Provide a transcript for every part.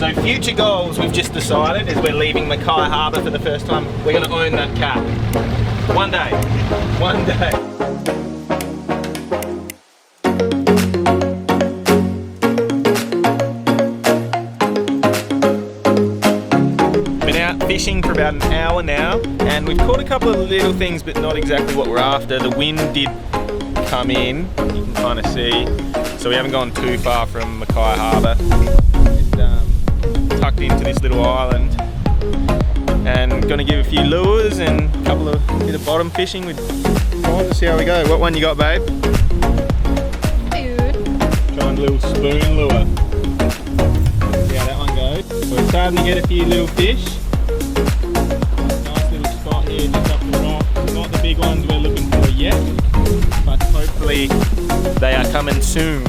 So future goals, we've just decided, is we're leaving Mackay Harbour for the first time. We're going to own that cat. One day. One day. Been out fishing for about an hour now, and we've caught a couple of little things, but not exactly what we're after. The wind did come in, you can kind of see. So we haven't gone too far from Mackay Harbour. Tucked into this little island, and going to give a few lures and a couple of bit of bottom fishing with trying to see how we go. What one you got, babe? Dude. Trying a little spoon lure. See how that one goes. So we're starting to get a few little fish. Nice little spot here just up the rock. Not the big ones we're looking for yet, but hopefully they are coming soon.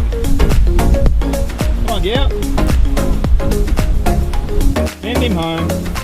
Come on, get out. Send him home.